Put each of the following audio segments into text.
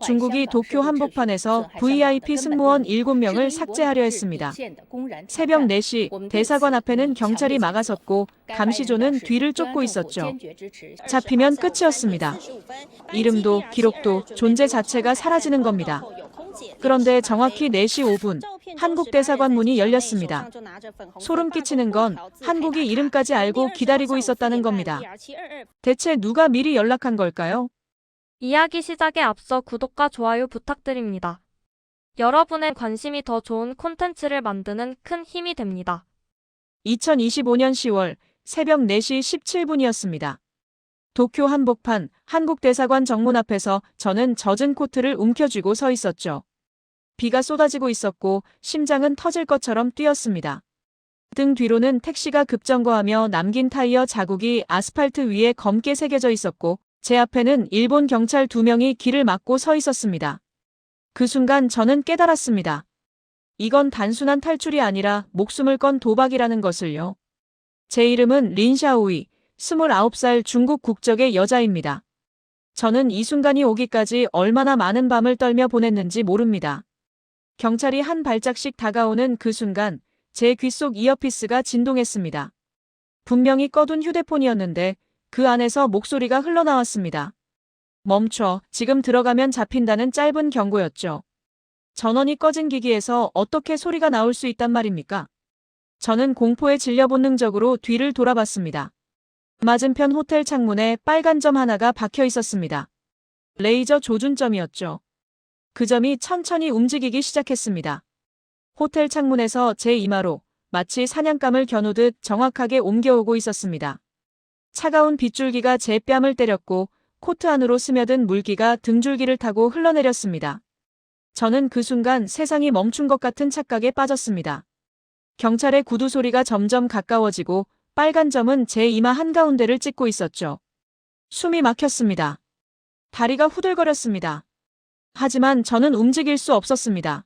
중국이 도쿄 한복판에서 VIP 승무원 7명을 삭제하려 했습니다. 새벽 4시 대사관 앞에는 경찰이 막아섰고 감시조는 뒤를 쫓고 있었죠. 잡히면 끝이었습니다. 이름도 기록도 존재 자체가 사라지는 겁니다. 그런데 정확히 4시 5분 한국 대사관 문이 열렸습니다. 소름 끼치는 건 한국이 이름까지 알고 기다리고 있었다는 겁니다. 대체 누가 미리 연락한 걸까요? 이야기 시작에 앞서 구독과 좋아요 부탁드립니다. 여러분의 관심이 더 좋은 콘텐츠를 만드는 큰 힘이 됩니다. 2025년 10월 새벽 4시 17분이었습니다. 도쿄 한복판 한국 대사관 정문 앞에서 저는 젖은 코트를 움켜쥐고 서 있었죠. 비가 쏟아지고 있었고 심장은 터질 것처럼 뛰었습니다. 등 뒤로는 택시가 급정거하며 남긴 타이어 자국이 아스팔트 위에 검게 새겨져 있었고 제 앞에는 일본 경찰 2명이 길을 막고 서 있었습니다. 그 순간 저는 깨달았습니다. 이건 단순한 탈출이 아니라 목숨을 건 도박이라는 것을요. 제 이름은 린샤오이, 29살 중국 국적의 여자입니다. 저는 이 순간이 오기까지 얼마나 많은 밤을 떨며 보냈는지 모릅니다. 경찰이 한 발짝씩 다가오는 그 순간 제 귀 속 이어피스가 진동했습니다. 분명히 꺼둔 휴대폰이었는데 그 안에서 목소리가 흘러나왔습니다. 멈춰, 지금 들어가면 잡힌다는 짧은 경고였죠. 전원이 꺼진 기기에서 어떻게 소리가 나올 수 있단 말입니까? 저는 공포에 질려 본능적으로 뒤를 돌아봤습니다. 맞은편 호텔 창문에 빨간 점 하나가 박혀 있었습니다. 레이저 조준점이었죠. 그 점이 천천히 움직이기 시작했습니다. 호텔 창문에서 제 이마로 마치 사냥감을 겨누듯 정확하게 옮겨오고 있었습니다. 차가운 빗줄기가 제 뺨을 때렸고 코트 안으로 스며든 물기가 등줄기를 타고 흘러내렸습니다. 저는 그 순간 세상이 멈춘 것 같은 착각에 빠졌습니다. 경찰의 구두 소리가 점점 가까워지고 빨간 점은 제 이마 한가운데를 찍고 있었죠. 숨이 막혔습니다. 다리가 후들거렸습니다. 하지만 저는 움직일 수 없었습니다.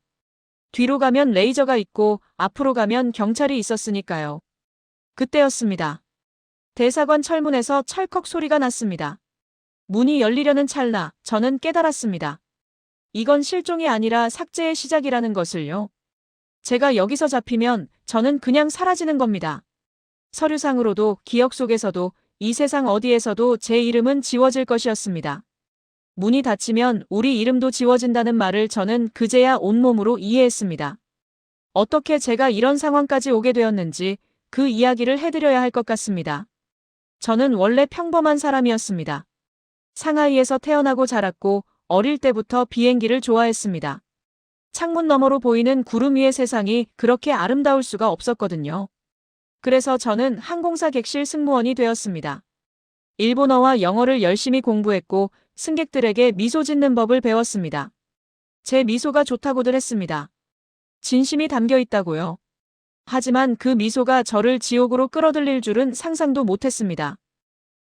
뒤로 가면 레이저가 있고 앞으로 가면 경찰이 있었으니까요. 그때였습니다. 대사관 철문에서 철컥 소리가 났습니다. 문이 열리려는 찰나 저는 깨달았습니다. 이건 실종이 아니라 삭제의 시작이라는 것을요. 제가 여기서 잡히면 저는 그냥 사라지는 겁니다. 서류상으로도 기억 속에서도 이 세상 어디에서도 제 이름은 지워질 것이었습니다. 문이 닫히면 우리 이름도 지워진다는 말을 저는 그제야 온몸으로 이해했습니다. 어떻게 제가 이런 상황까지 오게 되었는지 그 이야기를 해드려야 할 것 같습니다. 저는 원래 평범한 사람이었습니다. 상하이에서 태어나고 자랐고 어릴 때부터 비행기를 좋아했습니다. 창문 너머로 보이는 구름 위의 세상이 그렇게 아름다울 수가 없었거든요. 그래서 저는 항공사 객실 승무원이 되었습니다. 일본어와 영어를 열심히 공부했고 승객들에게 미소 짓는 법을 배웠습니다. 제 미소가 좋다고들 했습니다. 진심이 담겨 있다고요. 하지만 그 미소가 저를 지옥으로 끌어들일 줄은 상상도 못했습니다.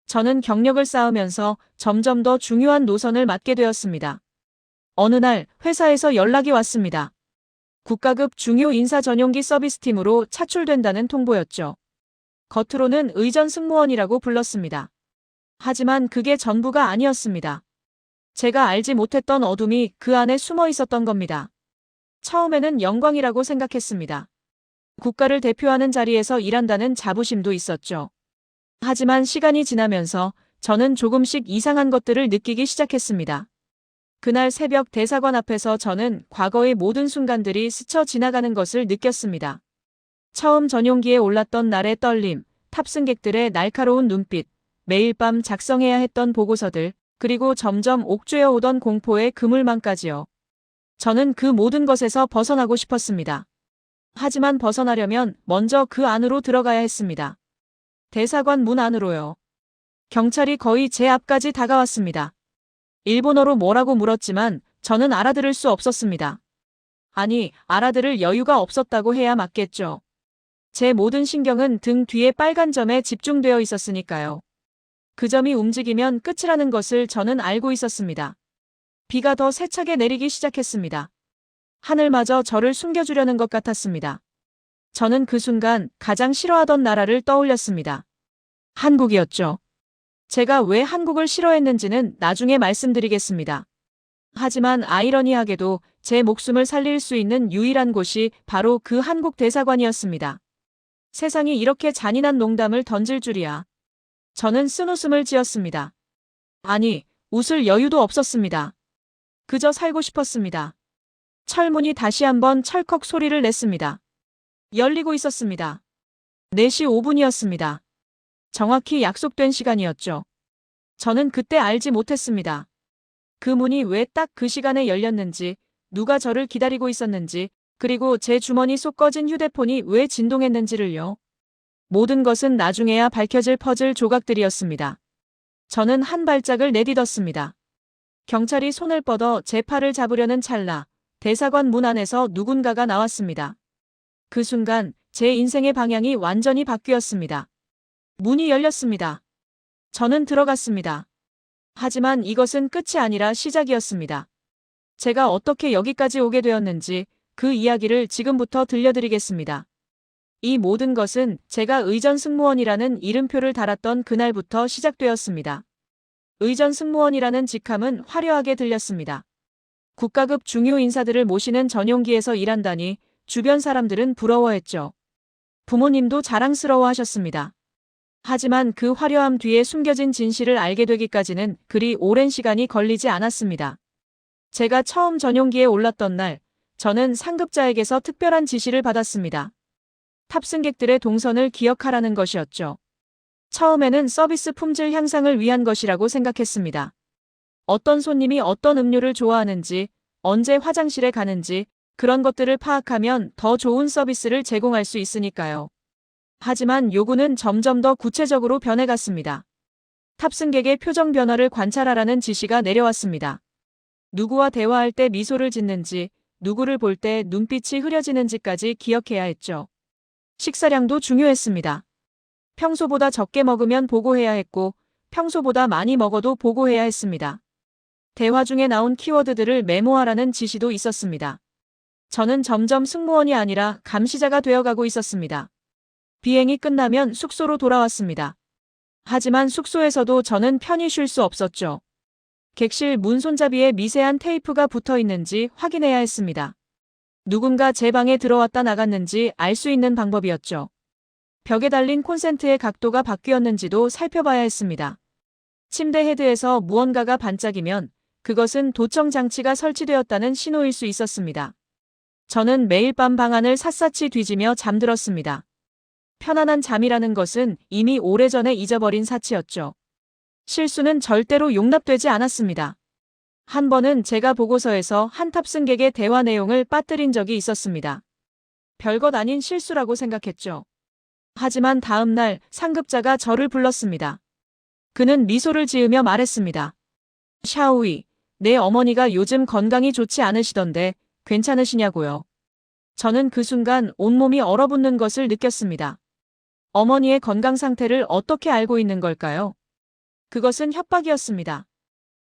저는 경력을 쌓으면서 점점 더 중요한 노선을 맡게 되었습니다. 어느 날 회사에서 연락이 왔습니다. 국가급 중요 인사 전용기 서비스팀으로 차출된다는 통보였죠. 겉으로는 의전 승무원이라고 불렀습니다. 하지만 그게 전부가 아니었습니다. 제가 알지 못했던 어둠이 그 안에 숨어 있었던 겁니다. 처음에는 영광이라고 생각했습니다. 국가를 대표하는 자리에서 일한다는 자부심도 있었죠. 하지만 시간이 지나면서 저는 조금씩 이상한 것들을 느끼기 시작했습니다. 그날 새벽 대사관 앞에서 저는 과거의 모든 순간들이 스쳐 지나가는 것을 느꼈습니다. 처음 전용기에 올랐던 날의 떨림, 탑승객들의 날카로운 눈빛, 매일 밤 작성해야 했던 보고서들, 그리고 점점 옥죄어 오던 공포의 그물망까지요. 저는 그 모든 것에서 벗어나고 싶었습니다. 하지만 벗어나려면 먼저 그 안으로 들어가야 했습니다. 대사관 문 안으로요. 경찰이 거의 제 앞까지 다가왔습니다. 일본어로 뭐라고 물었지만 저는 알아들을 수 없었습니다. 아니, 알아들을 여유가 없었다고 해야 맞겠죠. 제 모든 신경은 등 뒤에 빨간 점에 집중되어 있었으니까요. 그 점이 움직이면 끝이라는 것을 저는 알고 있었습니다. 비가 더 세차게 내리기 시작했습니다. 하늘마저 저를 숨겨주려는 것 같았습니다. 저는 그 순간 가장 싫어하던 나라를 떠올렸습니다. 한국이었죠. 제가 왜 한국을 싫어했는지는 나중에 말씀드리겠습니다. 하지만 아이러니하게도 제 목숨을 살릴 수 있는 유일한 곳이 바로 그 한국 대사관이었습니다. 세상이 이렇게 잔인한 농담을 던질 줄이야. 저는 쓴웃음을 지었습니다. 아니, 웃을 여유도 없었습니다. 그저 살고 싶었습니다. 철문이 다시 한번 철컥 소리를 냈습니다. 열리고 있었습니다. 4시 5분이었습니다. 정확히 약속된 시간이었죠. 저는 그때 알지 못했습니다. 그 문이 왜 딱 그 시간에 열렸는지, 누가 저를 기다리고 있었는지, 그리고 제 주머니 속 꺼진 휴대폰이 왜 진동했는지를요. 모든 것은 나중에야 밝혀질 퍼즐 조각들이었습니다. 저는 한 발짝을 내딛었습니다. 경찰이 손을 뻗어 제 팔을 잡으려는 찰나 대사관 문 안에서 누군가가 나왔습니다. 그 순간 제 인생의 방향이 완전히 바뀌었습니다. 문이 열렸습니다. 저는 들어갔습니다. 하지만 이것은 끝이 아니라 시작이었습니다. 제가 어떻게 여기까지 오게 되었는지 그 이야기를 지금부터 들려드리겠습니다. 이 모든 것은 제가 의전 승무원이라는 이름표를 달았던 그날부터 시작되었습니다. 의전 승무원이라는 직함은 화려하게 들렸습니다. 국가급 중요 인사들을 모시는 전용기에서 일한다니 주변 사람들은 부러워했죠. 부모님도 자랑스러워하셨습니다. 하지만 그 화려함 뒤에 숨겨진 진실을 알게 되기까지는 그리 오랜 시간이 걸리지 않았습니다. 제가 처음 전용기에 올랐던 날, 저는 상급자에게서 특별한 지시를 받았습니다. 탑승객들의 동선을 기억하라는 것이었죠. 처음에는 서비스 품질 향상을 위한 것이라고 생각했습니다. 어떤 손님이 어떤 음료를 좋아하는지, 언제 화장실에 가는지, 그런 것들을 파악하면 더 좋은 서비스를 제공할 수 있으니까요. 하지만 요구는 점점 더 구체적으로 변해갔습니다. 탑승객의 표정 변화를 관찰하라는 지시가 내려왔습니다. 누구와 대화할 때 미소를 짓는지, 누구를 볼 때 눈빛이 흐려지는지까지 기억해야 했죠. 식사량도 중요했습니다. 평소보다 적게 먹으면 보고해야 했고, 평소보다 많이 먹어도 보고해야 했습니다. 대화 중에 나온 키워드들을 메모하라는 지시도 있었습니다. 저는 점점 승무원이 아니라 감시자가 되어가고 있었습니다. 비행이 끝나면 숙소로 돌아왔습니다. 하지만 숙소에서도 저는 편히 쉴 수 없었죠. 객실 문 손잡이에 미세한 테이프가 붙어 있는지 확인해야 했습니다. 누군가 제 방에 들어왔다 나갔는지 알 수 있는 방법이었죠. 벽에 달린 콘센트의 각도가 바뀌었는지도 살펴봐야 했습니다. 침대 헤드에서 무언가가 반짝이면 그것은 도청 장치가 설치되었다는 신호일 수 있었습니다. 저는 매일 밤 방안을 샅샅이 뒤지며 잠들었습니다. 편안한 잠이라는 것은 이미 오래전에 잊어버린 사치였죠. 실수는 절대로 용납되지 않았습니다. 한 번은 제가 보고서에서 한 탑승객의 대화 내용을 빠뜨린 적이 있었습니다. 별것 아닌 실수라고 생각했죠. 하지만 다음 날 상급자가 저를 불렀습니다. 그는 미소를 지으며 말했습니다. 샤오이, 내 어머니가 요즘 건강이 좋지 않으시던데 괜찮으시냐고요. 저는 그 순간 온몸이 얼어붙는 것을 느꼈습니다. 어머니의 건강 상태를 어떻게 알고 있는 걸까요? 그것은 협박이었습니다.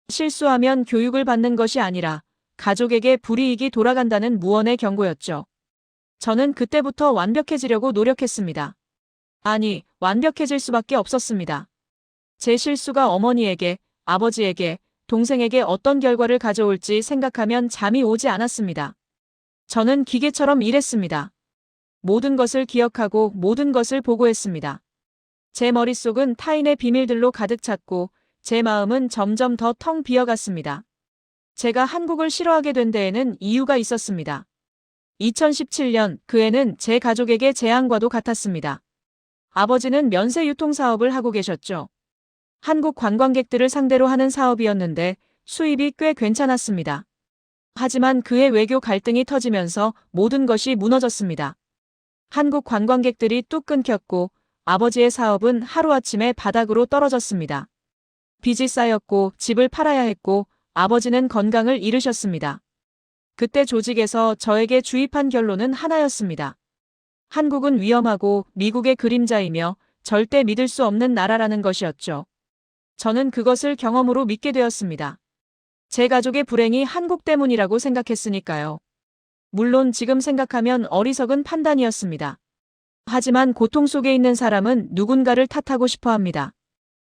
실수하면 교육을 받는 것이 아니라 가족에게 불이익이 돌아간다는 무언의 경고였죠. 저는 그때부터 완벽해지려고 노력했습니다. 아니, 완벽해질 수밖에 없었습니다. 제 실수가 어머니에게, 아버지에게, 동생에게 어떤 결과를 가져올지 생각하면 잠이 오지 않았습니다. 저는 기계처럼 일했습니다. 모든 것을 기억하고 모든 것을 보고했습니다. 제 머릿속은 타인의 비밀들로 가득 찼고 제 마음은 점점 더 텅 비어갔습니다. 제가 한국을 싫어하게 된 데에는 이유가 있었습니다. 2017년 그 해는 제 가족에게 재앙과도 같았습니다. 아버지는 면세 유통 사업을 하고 계셨죠. 한국 관광객들을 상대로 하는 사업이었는데 수입이 꽤 괜찮았습니다. 하지만 그해 외교 갈등이 터지면서 모든 것이 무너졌습니다. 한국 관광객들이 뚝 끊겼고 아버지의 사업은 하루아침에 바닥으로 떨어졌습니다. 빚이 쌓였고 집을 팔아야 했고 아버지는 건강을 잃으셨습니다. 그때 조직에서 저에게 주입한 결론은 하나였습니다. 한국은 위험하고 미국의 그림자이며 절대 믿을 수 없는 나라라는 것이었죠. 저는 그것을 경험으로 믿게 되었습니다. 제 가족의 불행이 한국 때문이라고 생각했으니까요. 물론 지금 생각하면 어리석은 판단이었습니다. 하지만 고통 속에 있는 사람은 누군가를 탓하고 싶어 합니다.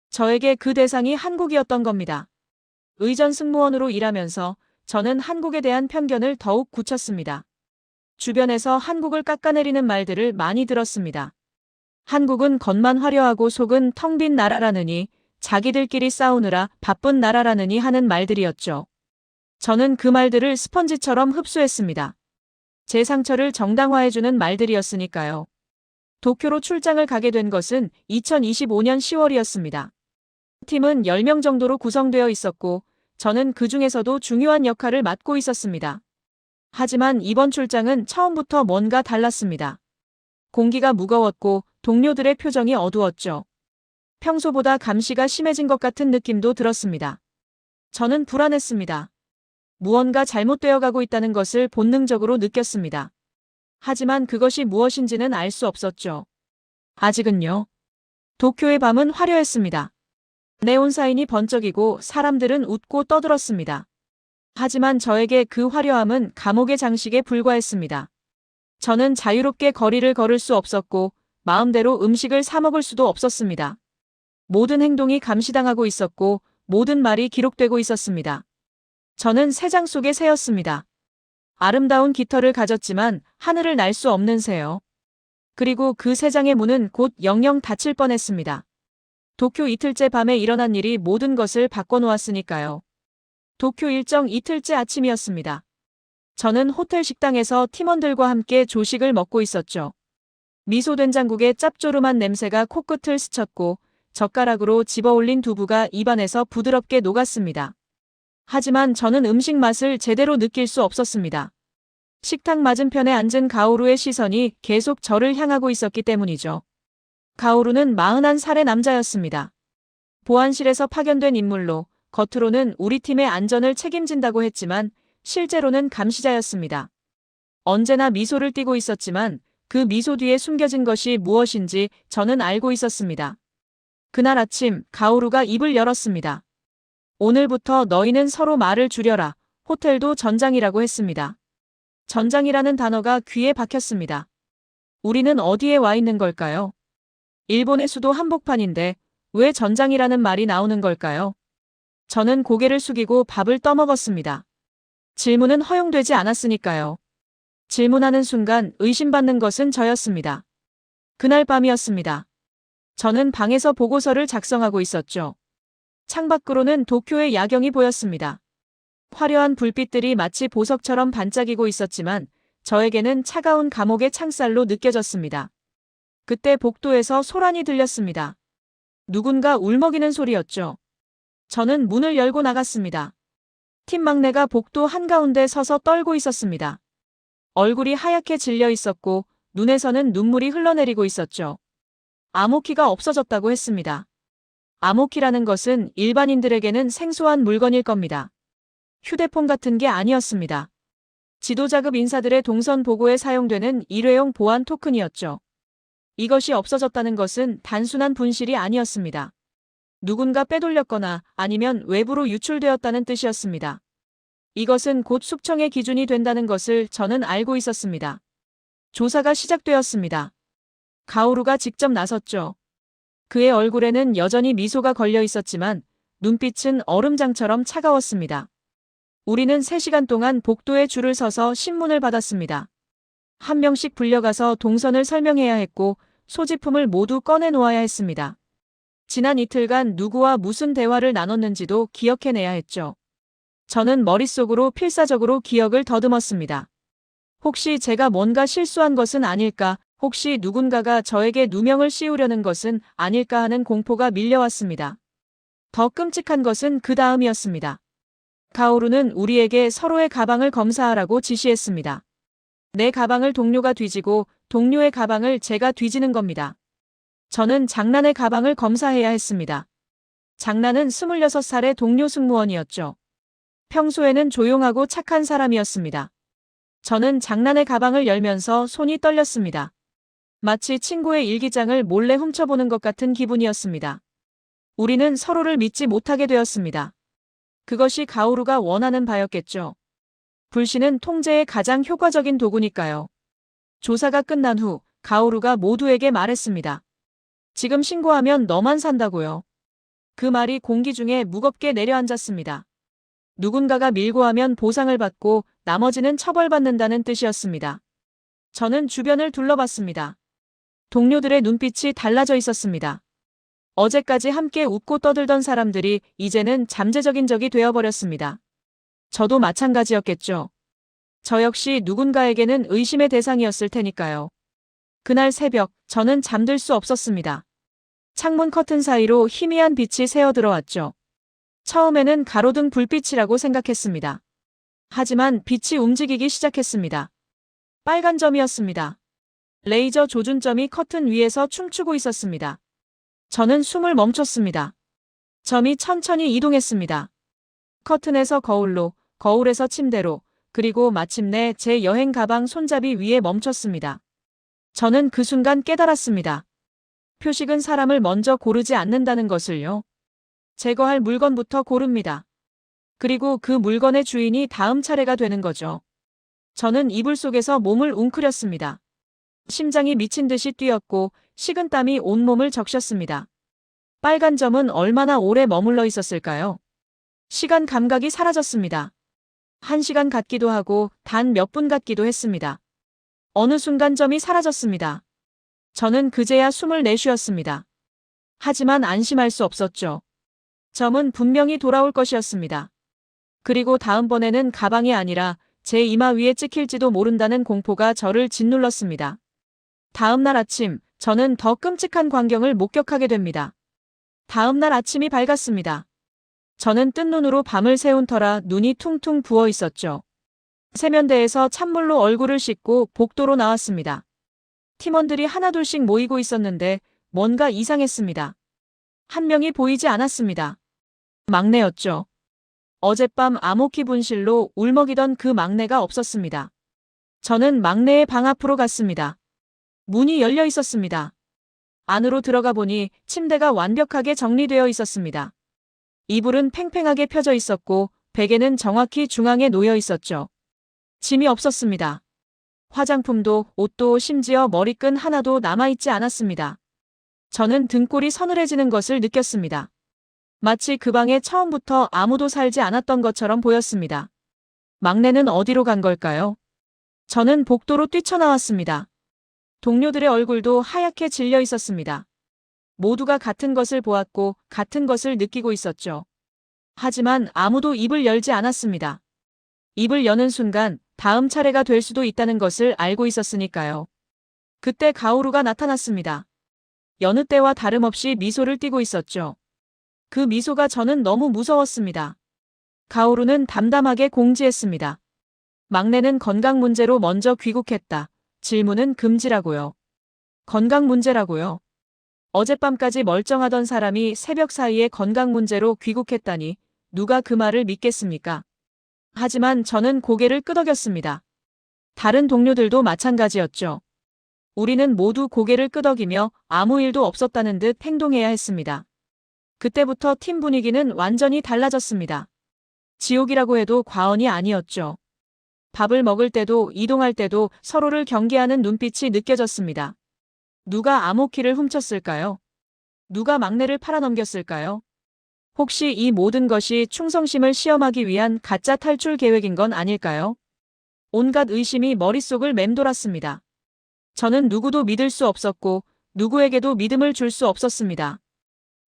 저에게 그 대상이 한국이었던 겁니다. 의전 승무원으로 일하면서 저는 한국에 대한 편견을 더욱 굳혔습니다. 주변에서 한국을 깎아내리는 말들을 많이 들었습니다. 한국은 겉만 화려하고 속은 텅 빈 나라라느니, 자기들끼리 싸우느라 바쁜 나라라느니 하는 말들이었죠. 저는 그 말들을 스펀지처럼 흡수했습니다. 제 상처를 정당화해주는 말들이었으니까요. 도쿄로 출장을 가게 된 것은 2025년 10월이었습니다. 팀은 10명 정도로 구성되어 있었고, 저는 그 중에서도 중요한 역할을 맡고 있었습니다. 하지만 이번 출장은 처음부터 뭔가 달랐습니다. 공기가 무거웠고 동료들의 표정이 어두웠죠. 평소보다 감시가 심해진 것 같은 느낌도 들었습니다. 저는 불안했습니다. 무언가 잘못되어 가고 있다는 것을 본능적으로 느꼈습니다. 하지만 그것이 무엇인지는 알 수 없었죠. 아직은요. 도쿄의 밤은 화려했습니다. 네온사인이 번쩍이고 사람들은 웃고 떠들었습니다. 하지만 저에게 그 화려함은 감옥의 장식에 불과했습니다. 저는 자유롭게 거리를 걸을 수 없었고 마음대로 음식을 사 먹을 수도 없었습니다. 모든 행동이 감시당하고 있었고 모든 말이 기록되고 있었습니다. 저는 새장 속의 새였습니다. 아름다운 깃털을 가졌지만 하늘을 날 수 없는 새요. 그리고 그 새장의 문은 곧 영영 닫힐 뻔했습니다. 도쿄 이틀째 밤에 일어난 일이 모든 것을 바꿔놓았으니까요. 도쿄 일정 이틀째 아침이었습니다. 저는 호텔 식당에서 팀원들과 함께 조식을 먹고 있었죠. 미소 된장국의 짭조름한 냄새가 코끝을 스쳤고 젓가락으로 집어올린 두부가 입안에서 부드럽게 녹았습니다. 하지만 저는 음식 맛을 제대로 느낄 수 없었습니다. 식탁 맞은편에 앉은 가오루의 시선이 계속 저를 향하고 있었기 때문이죠. 가오루는 41살의 남자였습니다. 보안실에서 파견된 인물로 겉으로는 우리 팀의 안전을 책임진다고 했지만 실제로는 감시자였습니다. 언제나 미소를 띠고 있었지만 그 미소 뒤에 숨겨진 것이 무엇인지 저는 알고 있었습니다. 그날 아침 가오루가 입을 열었습니다. 오늘부터 너희는 서로 말을 줄여라. 호텔도 전장이라고 했습니다. 전장이라는 단어가 귀에 박혔습니다. 우리는 어디에 와 있는 걸까요? 일본의 수도 한복판인데 왜 전장이라는 말이 나오는 걸까요? 저는 고개를 숙이고 밥을 떠먹었습니다. 질문은 허용되지 않았으니까요. 질문하는 순간 의심받는 것은 저였습니다. 그날 밤이었습니다. 저는 방에서 보고서를 작성하고 있었죠. 창밖으로는 도쿄의 야경이 보였습니다. 화려한 불빛들이 마치 보석처럼 반짝이고 있었지만 저에게는 차가운 감옥의 창살로 느껴졌습니다. 그때 복도에서 소란이 들렸습니다. 누군가 울먹이는 소리였죠. 저는 문을 열고 나갔습니다. 팀 막내가 복도 한가운데 서서 떨고 있었습니다. 얼굴이 하얗게 질려 있었고 눈에서는 눈물이 흘러내리고 있었죠. 암호키가 없어졌다고 했습니다. 암호키라는 것은 일반인들에게는 생소한 물건일 겁니다. 휴대폰 같은 게 아니었습니다. 지도자급 인사들의 동선 보고에 사용되는 일회용 보안 토큰이었죠. 이것이 없어졌다는 것은 단순한 분실이 아니었습니다. 누군가 빼돌렸거나 아니면 외부로 유출되었다는 뜻이었습니다. 이것은 곧 숙청의 기준이 된다는 것을 저는 알고 있었습니다. 조사가 시작되었습니다. 가오루가 직접 나섰죠. 그의 얼굴에는 여전히 미소가 걸려 있었지만 눈빛은 얼음장처럼 차가웠습니다. 우리는 3시간 동안 복도에 줄을 서서 신문을 받았습니다. 한 명씩 불려가서 동선을 설명해야 했고 소지품을 모두 꺼내놓아야 했습니다. 지난 이틀간 누구와 무슨 대화를 나눴는지도 기억해내야 했죠. 저는 머릿속으로 필사적으로 기억을 더듬었습니다. 혹시 제가 뭔가 실수한 것은 아닐까, 혹시 누군가가 저에게 누명을 씌우려는 것은 아닐까 하는 공포가 밀려왔습니다. 더 끔찍한 것은 그 다음이었습니다. 가오루는 우리에게 서로의 가방을 검사하라고 지시했습니다. 내 가방을 동료가 뒤지고 동료의 가방을 제가 뒤지는 겁니다. 저는 장난의 가방을 검사해야 했습니다. 장난은 26살의 동료 승무원이었죠. 평소에는 조용하고 착한 사람이었습니다. 저는 장난의 가방을 열면서 손이 떨렸습니다. 마치 친구의 일기장을 몰래 훔쳐보는 것 같은 기분이었습니다. 우리는 서로를 믿지 못하게 되었습니다. 그것이 가오루가 원하는 바였겠죠. 불신은 통제의 가장 효과적인 도구니까요. 조사가 끝난 후 가오루가 모두에게 말했습니다. 지금 신고하면 너만 산다고요. 그 말이 공기 중에 무겁게 내려앉았습니다. 누군가가 밀고 하면 보상을 받고 나머지는 처벌받는다는 뜻이었습니다. 저는 주변을 둘러봤습니다. 동료들의 눈빛이 달라져 있었습니다. 어제까지 함께 웃고 떠들던 사람들이 이제는 잠재적인 적이 되어버렸습니다. 저도 마찬가지였겠죠. 저 역시 누군가에게는 의심의 대상이었을 테니까요. 그날 새벽, 저는 잠들 수 없었습니다. 창문 커튼 사이로 희미한 빛이 새어 들어왔죠. 처음에는 가로등 불빛이라고 생각했습니다. 하지만 빛이 움직이기 시작했습니다. 빨간 점이었습니다. 레이저 조준점이 커튼 위에서 춤추고 있었습니다. 저는 숨을 멈췄습니다. 점이 천천히 이동했습니다. 커튼에서 거울로, 거울에서 침대로, 그리고 마침내 제 여행 가방 손잡이 위에 멈췄습니다. 저는 그 순간 깨달았습니다. 표식은 사람을 먼저 고르지 않는다는 것을요. 제거할 물건부터 고릅니다. 그리고 그 물건의 주인이 다음 차례가 되는 거죠. 저는 이불 속에서 몸을 웅크렸습니다. 심장이 미친 듯이 뛰었고 식은땀이 온몸을 적셨습니다. 빨간 점은 얼마나 오래 머물러 있었을까요? 시간 감각이 사라졌습니다. 1시간 같기도 하고 단 몇 분 같기도 했습니다. 어느 순간 점이 사라졌습니다. 저는 그제야 숨을 내쉬었습니다. 하지만 안심할 수 없었죠. 점은 분명히 돌아올 것이었습니다. 그리고 다음번에는 가방이 아니라 제 이마 위에 찍힐지도 모른다는 공포가 저를 짓눌렀습니다. 다음 날 아침, 저는 더 끔찍한 광경을 목격하게 됩니다. 다음 날 아침이 밝았습니다. 저는 뜬 눈으로 밤을 새운 터라 눈이 퉁퉁 부어 있었죠. 세면대에서 찬물로 얼굴을 씻고 복도로 나왔습니다. 팀원들이 하나둘씩 모이고 있었는데 뭔가 이상했습니다. 한 명이 보이지 않았습니다. 막내였죠. 어젯밤 암호키 분실로 울먹이던 그 막내가 없었습니다. 저는 막내의 방 앞으로 갔습니다. 문이 열려 있었습니다. 안으로 들어가 보니 침대가 완벽하게 정리되어 있었습니다. 이불은 팽팽하게 펴져 있었고 베개는 정확히 중앙에 놓여 있었죠. 짐이 없었습니다. 화장품도 옷도 심지어 머리끈 하나도 남아있지 않았습니다. 저는 등골이 서늘해지는 것을 느꼈습니다. 마치 그 방에 처음부터 아무도 살지 않았던 것처럼 보였습니다. 막내는 어디로 간 걸까요? 저는 복도로 뛰쳐나왔습니다. 동료들의 얼굴도 하얗게 질려 있었습니다. 모두가 같은 것을 보았고 같은 것을 느끼고 있었죠. 하지만 아무도 입을 열지 않았습니다. 입을 여는 순간 다음 차례가 될 수도 있다는 것을 알고 있었으니까요. 그때 가오루가 나타났습니다. 여느 때와 다름없이 미소를 띠고 있었죠. 그 미소가 저는 너무 무서웠습니다. 가오루는 담담하게 공지했습니다. 막내는 건강 문제로 먼저 귀국했다. 질문은 금지라고요. 건강 문제라고요. 어젯밤까지 멀쩡하던 사람이 새벽 사이에 건강 문제로 귀국했다니 누가 그 말을 믿겠습니까? 하지만 저는 고개를 끄덕였습니다. 다른 동료들도 마찬가지였죠. 우리는 모두 고개를 끄덕이며 아무 일도 없었다는 듯 행동해야 했습니다. 그때부터 팀 분위기는 완전히 달라졌습니다. 지옥이라고 해도 과언이 아니었죠. 밥을 먹을 때도 이동할 때도 서로를 경계하는 눈빛이 느껴졌습니다. 누가 암호키를 훔쳤을까요? 누가 막내를 팔아넘겼을까요? 혹시 이 모든 것이 충성심을 시험하기 위한 가짜 탈출 계획인 건 아닐까요? 온갖 의심이 머릿속을 맴돌았습니다. 저는 누구도 믿을 수 없었고 누구에게도 믿음을 줄 수 없었습니다.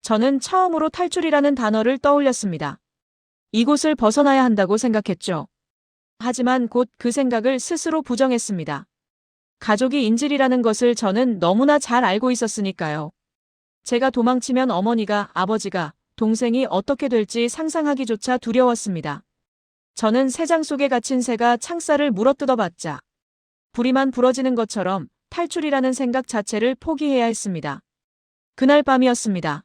저는 처음으로 탈출이라는 단어를 떠올렸습니다. 이곳을 벗어나야 한다고 생각했죠. 하지만 곧 그 생각을 스스로 부정했습니다. 가족이 인질이라는 것을 저는 너무나 잘 알고 있었으니까요. 제가 도망치면 어머니가, 아버지가, 동생이 어떻게 될지 상상하기조차 두려웠습니다. 저는 새장 속에 갇힌 새가 창살을 물어뜯어봤자 부리만 부러지는 것처럼 탈출이라는 생각 자체를 포기해야 했습니다. 그날 밤이었습니다.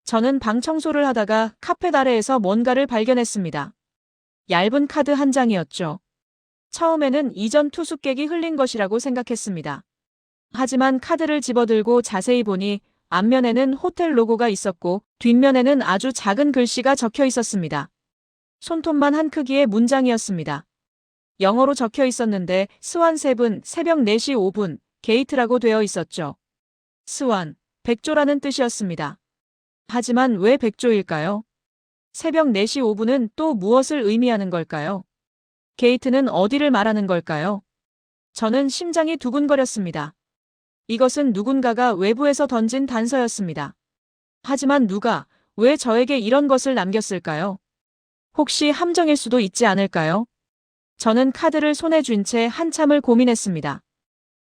저는 방 청소를 하다가 카펫 아래에서 뭔가를 발견했습니다. 얇은 카드 한 장이었죠. 처음에는 이전 투숙객이 흘린 것이라고 생각했습니다. 하지만 카드를 집어들고 자세히 보니 앞면에는 호텔 로고가 있었고 뒷면에는 아주 작은 글씨가 적혀 있었습니다. 손톱만 한 크기의 문장이었습니다. 영어로 적혀 있었는데 스완 7, 새벽 4시 5분, 게이트라고 되어 있었죠. 스완, 백조라는 뜻이었습니다. 하지만 왜 백조일까요? 새벽 4시 5분은 또 무엇을 의미하는 걸까요? 게이트는 어디를 말하는 걸까요? 저는 심장이 두근거렸습니다. 이것은 누군가가 외부에서 던진 단서였습니다. 하지만 누가, 왜 저에게 이런 것을 남겼을까요? 혹시 함정일 수도 있지 않을까요? 저는 카드를 손에 쥔 채 한참을 고민했습니다.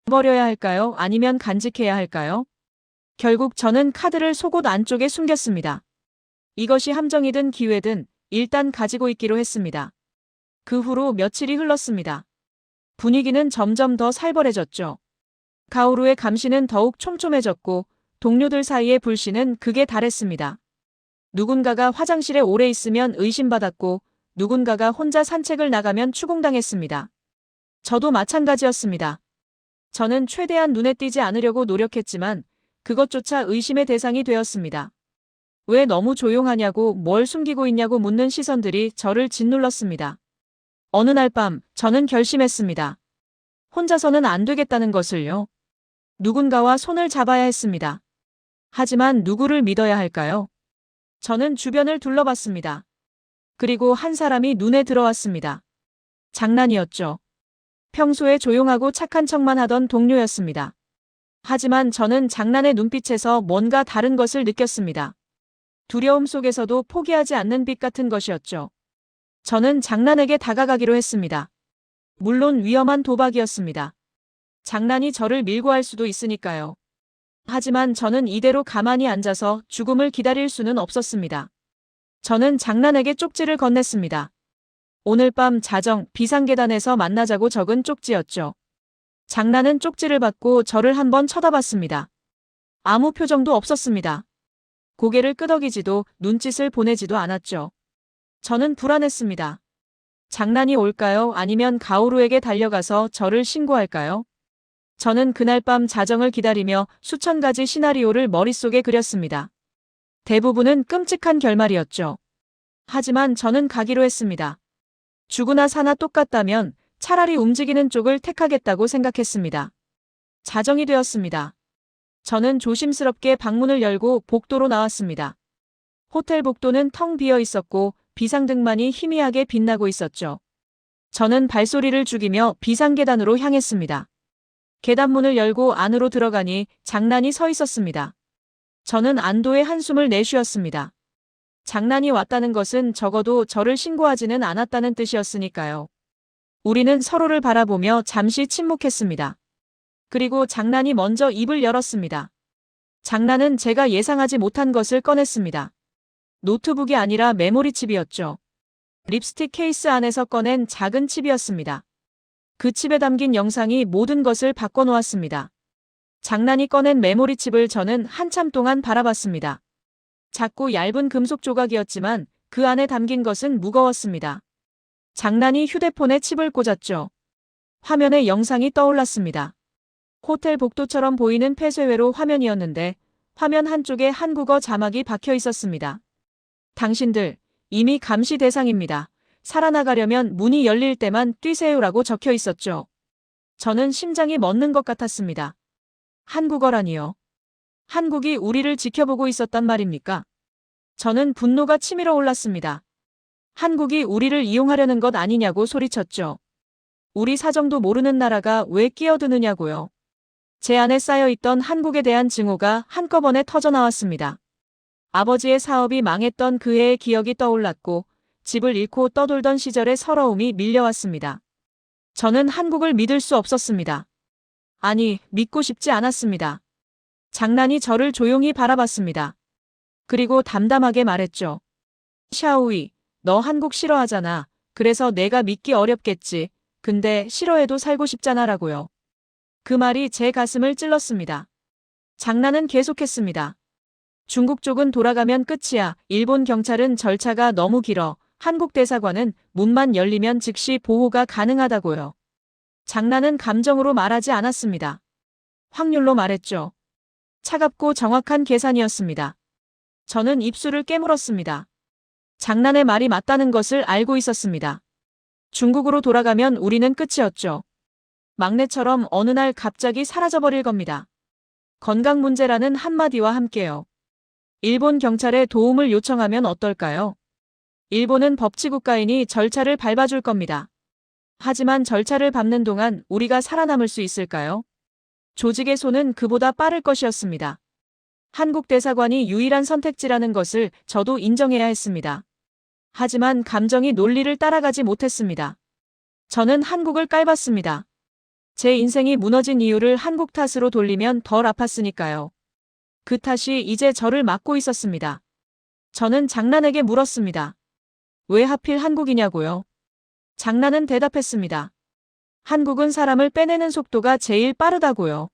버려야 할까요? 아니면 간직해야 할까요? 결국 저는 카드를 속옷 안쪽에 숨겼습니다. 이것이 함정이든 기회든 일단 가지고 있기로 했습니다. 그 후로 며칠이 흘렀습니다. 분위기는 점점 더 살벌해졌죠. 가오루의 감시는 더욱 촘촘해졌고 동료들 사이의 불신은 극에 달했습니다. 누군가가 화장실에 오래 있으면 의심받았고 누군가가 혼자 산책을 나가면 추궁당했습니다. 저도 마찬가지였습니다. 저는 최대한 눈에 띄지 않으려고 노력했지만 그것조차 의심의 대상이 되었습니다. 왜 너무 조용하냐고, 뭘 숨기고 있냐고 묻는 시선들이 저를 짓눌렀습니다. 어느 날 밤 저는 결심했습니다. 혼자서는 안 되겠다는 것을요. 누군가와 손을 잡아야 했습니다. 하지만 누구를 믿어야 할까요? 저는 주변을 둘러봤습니다. 그리고 한 사람이 눈에 들어왔습니다. 장난이었죠. 평소에 조용하고 착한 척만 하던 동료였습니다. 하지만 저는 장난의 눈빛에서 뭔가 다른 것을 느꼈습니다. 두려움 속에서도 포기하지 않는 빛 같은 것이었죠. 저는 장난에게 다가가기로 했습니다. 물론 위험한 도박이었습니다. 장난이 저를 밀고 할 수도 있으니까요. 하지만 저는 이대로 가만히 앉아서 죽음을 기다릴 수는 없었습니다. 저는 장난에게 쪽지를 건넸습니다. 오늘 밤 자정 비상계단에서 만나자고 적은 쪽지였죠. 장난은 쪽지를 받고 저를 한번 쳐다봤습니다. 아무 표정도 없었습니다. 고개를 끄덕이지도 눈짓을 보내지도 않았죠. 저는 불안했습니다. 장난이 올까요? 아니면 가오루에게 달려가서 저를 신고할까요? 저는 그날 밤 자정을 기다리며 수천 가지 시나리오를 머릿속에 그렸습니다. 대부분은 끔찍한 결말이었죠. 하지만 저는 가기로 했습니다. 죽으나 사나 똑같다면 차라리 움직이는 쪽을 택하겠다고 생각했습니다. 자정이 되었습니다. 저는 조심스럽게 방문을 열고 복도로 나왔습니다. 호텔 복도는 텅 비어 있었고 비상등만이 희미하게 빛나고 있었죠. 저는 발소리를 죽이며 비상계단으로 향했습니다. 계단문을 열고 안으로 들어가니 장난이 서 있었습니다. 저는 안도의 한숨을 내쉬었습니다. 장난이 왔다는 것은 적어도 저를 신고하지는 않았다는 뜻이었으니까요. 우리는 서로를 바라보며 잠시 침묵했습니다. 그리고 장난이 먼저 입을 열었습니다. 장난은 제가 예상하지 못한 것을 꺼냈습니다. 노트북이 아니라 메모리 칩이었죠. 립스틱 케이스 안에서 꺼낸 작은 칩이었습니다. 그 칩에 담긴 영상이 모든 것을 바꿔놓았습니다. 장난이 꺼낸 메모리 칩을 저는 한참 동안 바라봤습니다. 작고 얇은 금속 조각이었지만 그 안에 담긴 것은 무거웠습니다. 장난이 휴대폰에 칩을 꽂았죠. 화면에 영상이 떠올랐습니다. 호텔 복도처럼 보이는 폐쇄회로 화면이었는데 화면 한쪽에 한국어 자막이 박혀 있었습니다. 당신들, 이미 감시 대상입니다. 살아나가려면 문이 열릴 때만 뛰세요라고 적혀 있었죠. 저는 심장이 멎는 것 같았습니다. 한국어라니요. 한국이 우리를 지켜보고 있었단 말입니까? 저는 분노가 치밀어 올랐습니다. 한국이 우리를 이용하려는 것 아니냐고 소리쳤죠. 우리 사정도 모르는 나라가 왜 끼어드느냐고요. 제 안에 쌓여있던 한국에 대한 증오가 한꺼번에 터져나왔습니다. 아버지의 사업이 망했던 그 해의 기억이 떠올랐고 집을 잃고 떠돌던 시절의 서러움이 밀려왔습니다. 저는 한국을 믿을 수 없었습니다. 아니, 믿고 싶지 않았습니다. 장난이 저를 조용히 바라봤습니다. 그리고 담담하게 말했죠. 샤오이, 너 한국 싫어하잖아. 그래서 내가 믿기 어렵겠지. 근데 싫어해도 살고 싶잖아라고요. 그 말이 제 가슴을 찔렀습니다. 장난은 계속했습니다. 중국 쪽은 돌아가면 끝이야. 일본 경찰은 절차가 너무 길어. 한국 대사관은 문만 열리면 즉시 보호가 가능하다고요. 장난은 감정으로 말하지 않았습니다. 확률로 말했죠. 차갑고 정확한 계산이었습니다. 저는 입술을 깨물었습니다. 장난의 말이 맞다는 것을 알고 있었습니다. 중국으로 돌아가면 우리는 끝이었죠. 막내처럼 어느 날 갑자기 사라져버릴 겁니다. 건강 문제라는 한마디와 함께요. 일본 경찰에 도움을 요청하면 어떨까요? 일본은 법치국가이니 절차를 밟아줄 겁니다. 하지만 절차를 밟는 동안 우리가 살아남을 수 있을까요? 조직의 손은 그보다 빠를 것이었습니다. 한국 대사관이 유일한 선택지라는 것을 저도 인정해야 했습니다. 하지만 감정이 논리를 따라가지 못했습니다. 저는 한국을 깔봤습니다. 제 인생이 무너진 이유를 한국 탓으로 돌리면 덜 아팠으니까요. 그 탓이 이제 저를 막고 있었습니다. 저는 장난에게 물었습니다. 왜 하필 한국이냐고요? 장난은 대답했습니다. 한국은 사람을 빼내는 속도가 제일 빠르다고요.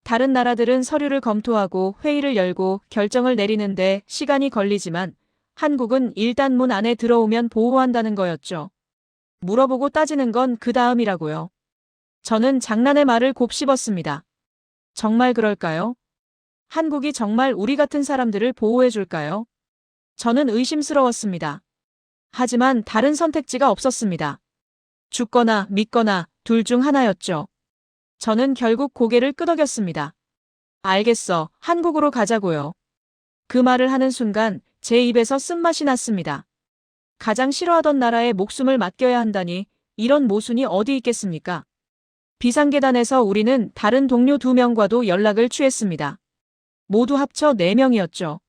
다른 나라들은 서류를 검토하고 회의를 열고 결정을 내리는데 시간이 걸리지만 한국은 일단 문 안에 들어오면 보호한다는 거였죠. 물어보고 따지는 건 그 다음이라고요. 저는 장난의 말을 곱씹었습니다. 정말 그럴까요? 한국이 정말 우리 같은 사람들을 보호해 줄까요? 저는 의심스러웠습니다. 하지만 다른 선택지가 없었습니다. 죽거나 믿거나 둘 중 하나였죠. 저는 결국 고개를 끄덕였습니다. 알겠어, 한국으로 가자고요. 그 말을 하는 순간 제 입에서 쓴맛이 났습니다. 가장 싫어하던 나라에 목숨을 맡겨야 한다니 이런 모순이 어디 있겠습니까? 비상계단에서 우리는 다른 동료 2명과도 연락을 취했습니다. 모두 합쳐 4명이었죠.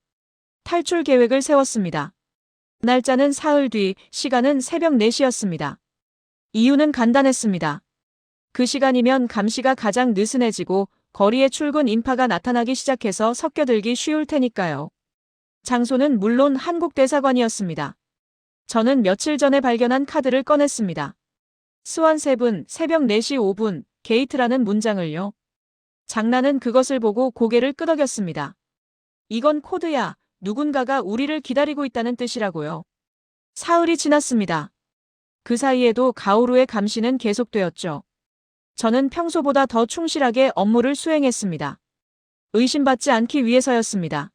탈출 계획을 세웠습니다. 날짜는 사흘 뒤, 시간은 새벽 4시였습니다. 이유는 간단했습니다. 그 시간이면 감시가 가장 느슨해지고 거리에 출근 인파가 나타나기 시작해서 섞여들기 쉬울 테니까요. 장소는 물론 한국 대사관이었습니다. 저는 며칠 전에 발견한 카드를 꺼냈습니다. 스완세븐 새벽 4시 5분 게이트라는 문장을요. 장난은 그것을 보고 고개를 끄덕였습니다. 이건 코드야. 누군가가 우리를 기다리고 있다는 뜻이라고요. 사흘이 지났습니다. 그 사이에도 가오루의 감시는 계속되었죠. 저는 평소보다 더 충실하게 업무를 수행했습니다. 의심받지 않기 위해서였습니다.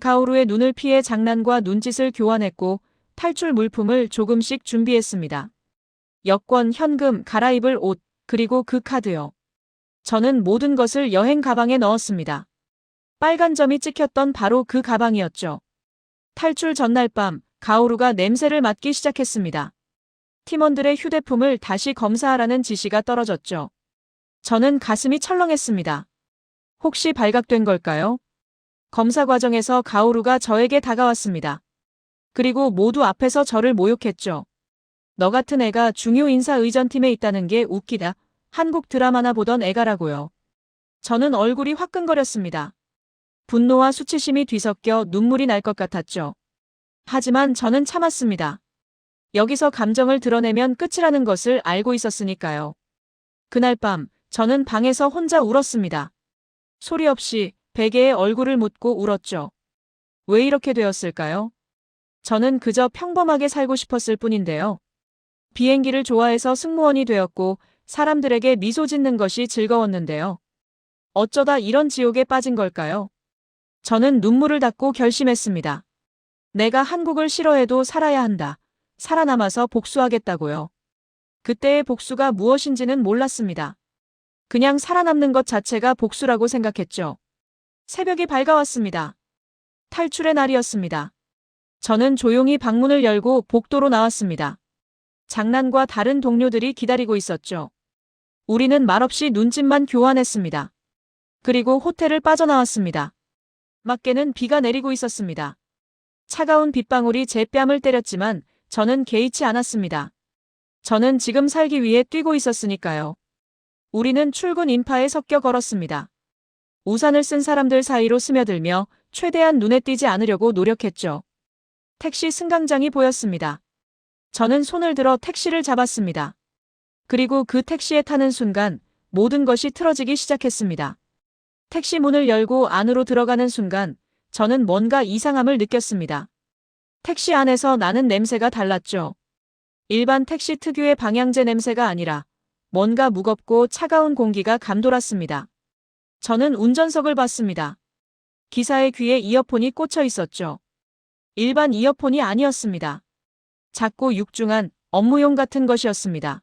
가오루의 눈을 피해 장난과 눈짓을 교환했고 탈출 물품을 조금씩 준비했습니다. 여권, 현금, 갈아입을 옷, 그리고 그 카드요. 저는 모든 것을 여행 가방에 넣었습니다. 빨간 점이 찍혔던 바로 그 가방이었죠. 탈출 전날 밤, 가오루가 냄새를 맡기 시작했습니다. 팀원들의 휴대폰을 다시 검사하라는 지시가 떨어졌죠. 저는 가슴이 철렁했습니다. 혹시 발각된 걸까요? 검사 과정에서 가오루가 저에게 다가왔습니다. 그리고 모두 앞에서 저를 모욕했죠. 너 같은 애가 중요 인사 의전팀에 있다는 게 웃기다. 한국 드라마나 보던 애가라고요. 저는 얼굴이 화끈거렸습니다. 분노와 수치심이 뒤섞여 눈물이 날 것 같았죠. 하지만 저는 참았습니다. 여기서 감정을 드러내면 끝이라는 것을 알고 있었으니까요. 그날 밤, 저는 방에서 혼자 울었습니다. 소리 없이 베개에 얼굴을 묻고 울었죠. 왜 이렇게 되었을까요? 저는 그저 평범하게 살고 싶었을 뿐인데요. 비행기를 좋아해서 승무원이 되었고 사람들에게 미소 짓는 것이 즐거웠는데요. 어쩌다 이런 지옥에 빠진 걸까요? 저는 눈물을 닦고 결심했습니다. 내가 한국을 싫어해도 살아야 한다. 살아남아서 복수하겠다고요. 그때의 복수가 무엇인지는 몰랐습니다. 그냥 살아남는 것 자체가 복수라고 생각했죠. 새벽이 밝아왔습니다. 탈출의 날이었습니다. 저는 조용히 방문을 열고 복도로 나왔습니다. 장난과 다른 동료들이 기다리고 있었죠. 우리는 말없이 눈짓만 교환했습니다. 그리고 호텔을 빠져나왔습니다. 밖에는 비가 내리고 있었습니다. 차가운 빗방울이 제 뺨을 때렸지만 저는 개의치 않았습니다. 저는 지금 살기 위해 뛰고 있었으니까요. 우리는 출근 인파에 섞여 걸었습니다. 우산을 쓴 사람들 사이로 스며들며 최대한 눈에 띄지 않으려고 노력했죠. 택시 승강장이 보였습니다. 저는 손을 들어 택시를 잡았습니다. 그리고 그 택시에 타는 순간 모든 것이 틀어지기 시작했습니다. 택시 문을 열고 안으로 들어가는 순간 저는 뭔가 이상함을 느꼈습니다. 택시 안에서 나는 냄새가 달랐죠. 일반 택시 특유의 방향제 냄새가 아니라 뭔가 무겁고 차가운 공기가 감돌았습니다. 저는 운전석을 봤습니다. 기사의 귀에 이어폰이 꽂혀 있었죠. 일반 이어폰이 아니었습니다. 작고 육중한 업무용 같은 것이었습니다.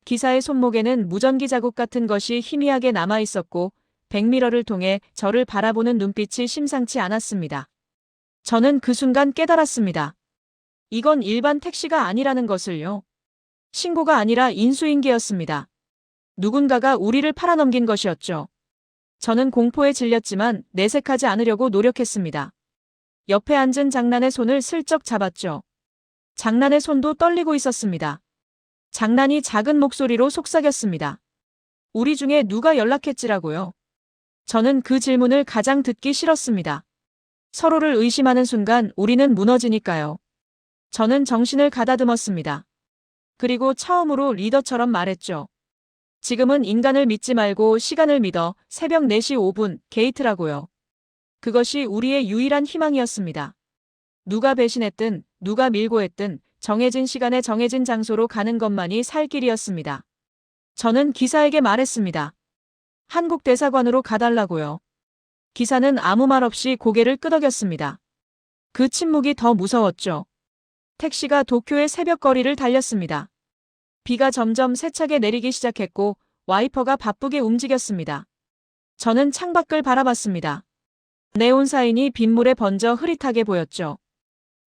기사의 손목에는 무전기 자국 같은 것이 희미하게 남아 있었고 백미러를 통해 저를 바라보는 눈빛이 심상치 않았습니다. 저는 그 순간 깨달았습니다. 이건 일반 택시가 아니라는 것을요. 신고가 아니라 인수인계였습니다. 누군가가 우리를 팔아넘긴 것이었죠. 저는 공포에 질렸지만 내색하지 않으려고 노력했습니다. 옆에 앉은 장난의 손을 슬쩍 잡았죠. 장난의 손도 떨리고 있었습니다. 장난이 작은 목소리로 속삭였습니다. 우리 중에 누가 연락했지라고요. 저는 그 질문을 가장 듣기 싫었습니다. 서로를 의심하는 순간 우리는 무너지니까요. 저는 정신을 가다듬었습니다. 그리고 처음으로 리더처럼 말했죠. 지금은 인간을 믿지 말고 시간을 믿어. 새벽 4시 5분 게이트라고요. 그것이 우리의 유일한 희망이었습니다. 누가 배신했든 누가 밀고 했든 정해진 시간에 정해진 장소로 가는 것만이 살 길이었습니다. 저는 기사에게 말했습니다. 한국 대사관으로 가달라고요. 기사는 아무 말 없이 고개를 끄덕였습니다. 그 침묵이 더 무서웠죠. 택시가 도쿄의 새벽거리를 달렸습니다. 비가 점점 세차게 내리기 시작했고 와이퍼가 바쁘게 움직였습니다. 저는 창밖을 바라봤습니다. 네온 사인이 빗물에 번져 흐릿하게 보였죠.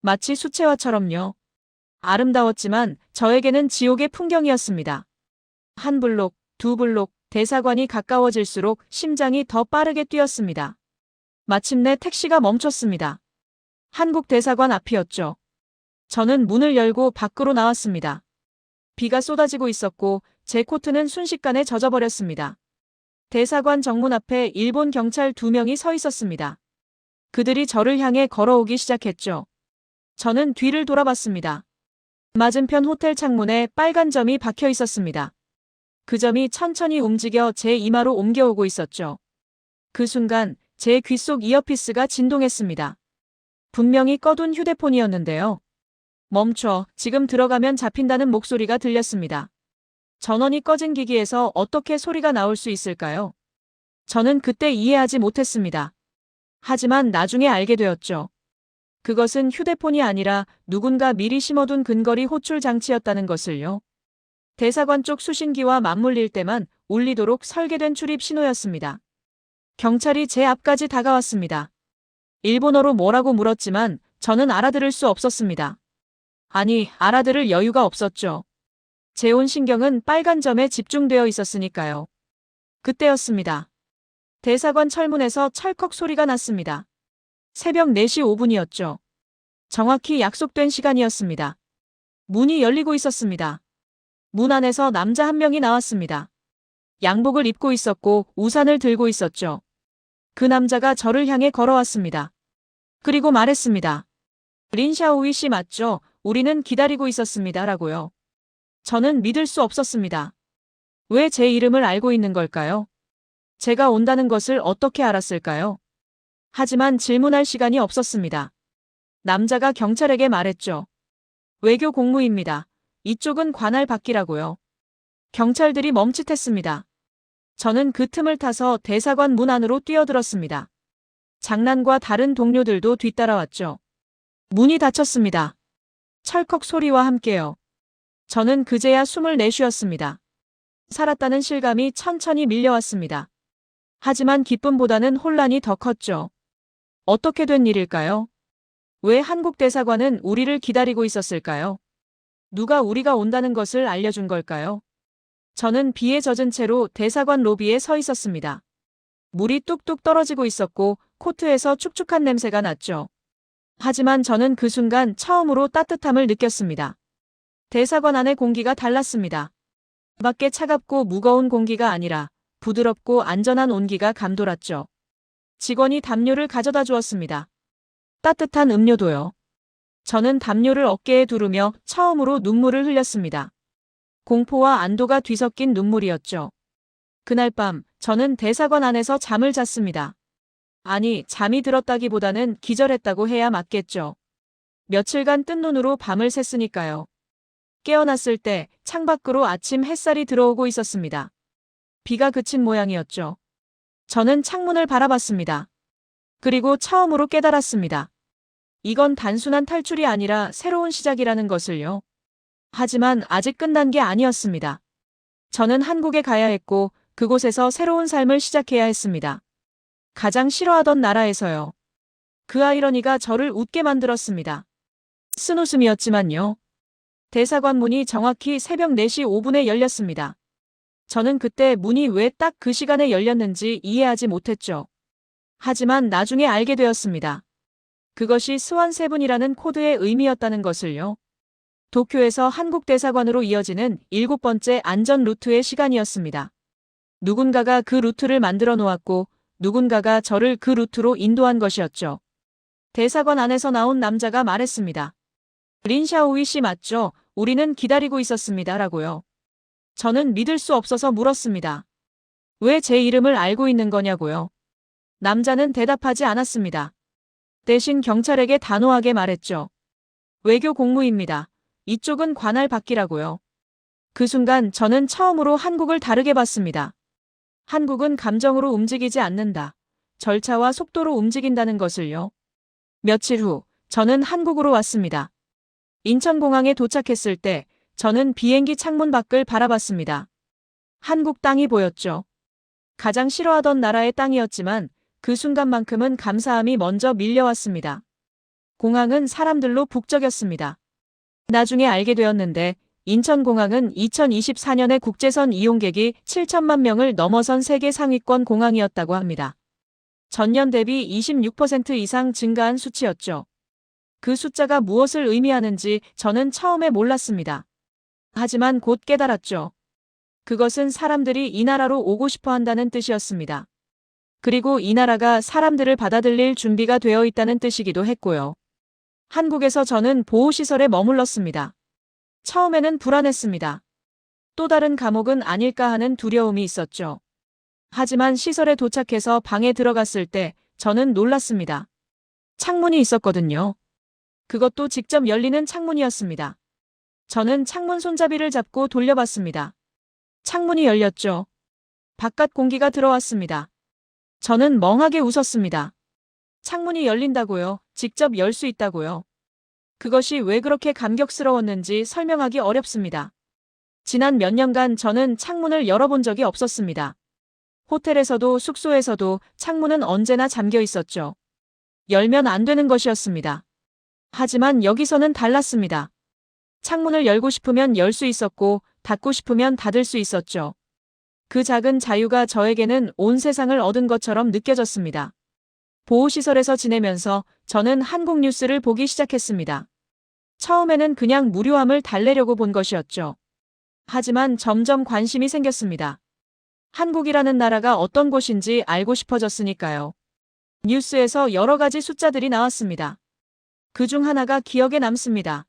마치 수채화처럼요. 아름다웠지만 저에게는 지옥의 풍경이었습니다. 한 블록, 두 블록, 대사관이 가까워질수록 심장이 더 빠르게 뛰었습니다. 마침내 택시가 멈췄습니다. 한국 대사관 앞이었죠. 저는 문을 열고 밖으로 나왔습니다. 비가 쏟아지고 있었고 제 코트는 순식간에 젖어버렸습니다. 대사관 정문 앞에 일본 경찰 2명이 서 있었습니다. 그들이 저를 향해 걸어오기 시작했죠. 저는 뒤를 돌아봤습니다. 맞은편 호텔 창문에 빨간 점이 박혀 있었습니다. 그 점이 천천히 움직여 제 이마로 옮겨오고 있었죠. 그 순간 제 귀 속 이어피스가 진동했습니다. 분명히 꺼둔 휴대폰이었는데요. 멈춰, 지금 들어가면 잡힌다는 목소리가 들렸습니다. 전원이 꺼진 기기에서 어떻게 소리가 나올 수 있을까요? 저는 그때 이해하지 못했습니다. 하지만 나중에 알게 되었죠. 그것은 휴대폰이 아니라 누군가 미리 심어둔 근거리 호출 장치였다는 것을요. 대사관 쪽 수신기와 맞물릴 때만 울리도록 설계된 출입 신호였습니다. 경찰이 제 앞까지 다가왔습니다. 일본어로 뭐라고 물었지만 저는 알아들을 수 없었습니다. 아니, 알아들을 여유가 없었죠. 제 온 신경은 빨간 점에 집중되어 있었으니까요. 그때였습니다. 대사관 철문에서 철컥 소리가 났습니다. 새벽 4시 5분이었죠. 정확히 약속된 시간이었습니다. 문이 열리고 있었습니다. 문 안에서 남자 한 명이 나왔습니다. 양복을 입고 있었고 우산을 들고 있었죠. 그 남자가 저를 향해 걸어왔습니다. 그리고 말했습니다. 린샤오이 씨 맞죠? 우리는 기다리고 있었습니다. 라고요. 저는 믿을 수 없었습니다. 왜 제 이름을 알고 있는 걸까요? 제가 온다는 것을 어떻게 알았을까요? 하지만 질문할 시간이 없었습니다. 남자가 경찰에게 말했죠. 외교 공무입니다. 이쪽은 관할 밖이라고요. 경찰들이 멈칫했습니다. 저는 그 틈을 타서 대사관 문 안으로 뛰어들었습니다. 장난과 다른 동료들도 뒤따라왔죠. 문이 닫혔습니다. 철컥 소리와 함께요. 저는 그제야 숨을 내쉬었습니다. 살았다는 실감이 천천히 밀려왔습니다. 하지만 기쁨보다는 혼란이 더 컸죠. 어떻게 된 일일까요? 왜 한국 대사관은 우리를 기다리고 있었을까요? 누가 우리가 온다는 것을 알려준 걸까요? 저는 비에 젖은 채로 대사관 로비에 서 있었습니다. 물이 뚝뚝 떨어지고 있었고 코트에서 축축한 냄새가 났죠. 하지만 저는 그 순간 처음으로 따뜻함을 느꼈습니다. 대사관 안의 공기가 달랐습니다. 밖에 차갑고 무거운 공기가 아니라 부드럽고 안전한 온기가 감돌았죠. 직원이 담요를 가져다 주었습니다. 따뜻한 음료도요. 저는 담요를 어깨에 두르며 처음으로 눈물을 흘렸습니다. 공포와 안도가 뒤섞인 눈물이었죠. 그날 밤 저는 대사관 안에서 잠을 잤습니다. 아니, 잠이 들었다기보다는 기절했다고 해야 맞겠죠. 며칠간 뜬 눈으로 밤을 샜으니까요. 깨어났을 때 창밖으로 아침 햇살이 들어오고 있었습니다. 비가 그친 모양이었죠. 저는 창문을 바라봤습니다. 그리고 처음으로 깨달았습니다. 이건 단순한 탈출이 아니라 새로운 시작이라는 것을요. 하지만 아직 끝난 게 아니었습니다. 저는 한국에 가야 했고 그곳에서 새로운 삶을 시작해야 했습니다. 가장 싫어하던 나라에서요. 그 아이러니가 저를 웃게 만들었습니다. 쓴웃음이었지만요. 대사관 문이 정확히 새벽 4시 5분에 열렸습니다. 저는 그때 문이 왜 딱 그 시간에 열렸는지 이해하지 못했죠. 하지만 나중에 알게 되었습니다. 그것이 스완7이라는 코드의 의미였다는 것을요. 도쿄에서 한국 대사관으로 이어지는 7번째 안전 루트의 시간이었습니다. 누군가가 그 루트를 만들어 놓았고 누군가가 저를 그 루트로 인도한 것이었죠. 대사관 안에서 나온 남자가 말했습니다. 린샤오이 씨 맞죠? 우리는 기다리고 있었습니다. 라고요. 저는 믿을 수 없어서 물었습니다. 왜 제 이름을 알고 있는 거냐고요. 남자는 대답하지 않았습니다. 대신 경찰에게 단호하게 말했죠. 외교 공무입니다. 이쪽은 관할 밖이라고요. 그 순간 저는 처음으로 한국을 다르게 봤습니다. 한국은 감정으로 움직이지 않는다. 절차와 속도로 움직인다는 것을요. 며칠 후 저는 한국으로 왔습니다. 인천공항에 도착했을 때 저는 비행기 창문 밖을 바라봤습니다. 한국 땅이 보였죠. 가장 싫어하던 나라의 땅이었지만 그 순간만큼은 감사함이 먼저 밀려왔습니다. 공항은 사람들로 북적였습니다. 나중에 알게 되었는데 인천공항은 2024년에 국제선 이용객이 7천만 명을 넘어선 세계 상위권 공항이었다고 합니다. 전년 대비 26% 이상 증가한 수치였죠. 그 숫자가 무엇을 의미하는지 저는 처음에 몰랐습니다. 하지만 곧 깨달았죠. 그것은 사람들이 이 나라로 오고 싶어 한다는 뜻이었습니다. 그리고 이 나라가 사람들을 받아들일 준비가 되어 있다는 뜻이기도 했고요. 한국에서 저는 보호시설에 머물렀습니다. 처음에는 불안했습니다. 또 다른 감옥은 아닐까 하는 두려움이 있었죠. 하지만 시설에 도착해서 방에 들어갔을 때 저는 놀랐습니다. 창문이 있었거든요. 그것도 직접 열리는 창문이었습니다. 저는 창문 손잡이를 잡고 돌려봤습니다. 창문이 열렸죠. 바깥 공기가 들어왔습니다. 저는 멍하게 웃었습니다. 창문이 열린다고요? 직접 열 수 있다고요? 그것이 왜 그렇게 감격스러웠는지 설명하기 어렵습니다. 지난 몇 년간 저는 창문을 열어본 적이 없었습니다. 호텔에서도 숙소에서도 창문은 언제나 잠겨 있었죠. 열면 안 되는 것이었습니다. 하지만 여기서는 달랐습니다. 창문을 열고 싶으면 열 수 있었고 닫고 싶으면 닫을 수 있었죠. 그 작은 자유가 저에게는 온 세상을 얻은 것처럼 느껴졌습니다. 보호시설에서 지내면서 저는 한국 뉴스를 보기 시작했습니다. 처음에는 그냥 무료함을 달래려고 본 것이었죠. 하지만 점점 관심이 생겼습니다. 한국이라는 나라가 어떤 곳인지 알고 싶어졌으니까요. 뉴스에서 여러 가지 숫자들이 나왔습니다. 그중 하나가 기억에 남습니다.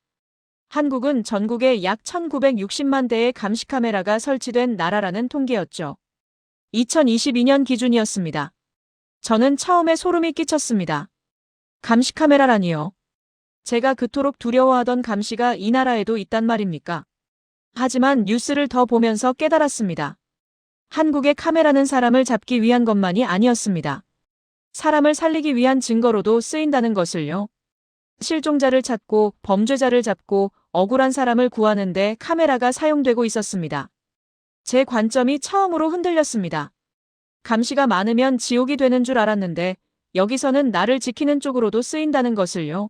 한국은 전국에 약 1960만 대의 감시 카메라가 설치된 나라라는 통계였죠. 2022년 기준이었습니다. 저는 처음에 소름이 끼쳤습니다. 감시 카메라라니요. 제가 그토록 두려워하던 감시가 이 나라에도 있단 말입니까? 하지만 뉴스를 더 보면서 깨달았습니다. 한국의 카메라는 사람을 잡기 위한 것만이 아니었습니다. 사람을 살리기 위한 증거로도 쓰인다는 것을요. 실종자를 찾고 범죄자를 잡고 억울한 사람을 구하는데 카메라가 사용되고 있었습니다. 제 관점이 처음으로 흔들렸습니다. 감시가 많으면 지옥이 되는 줄 알았는데 여기서는 나를 지키는 쪽으로도 쓰인다는 것을요.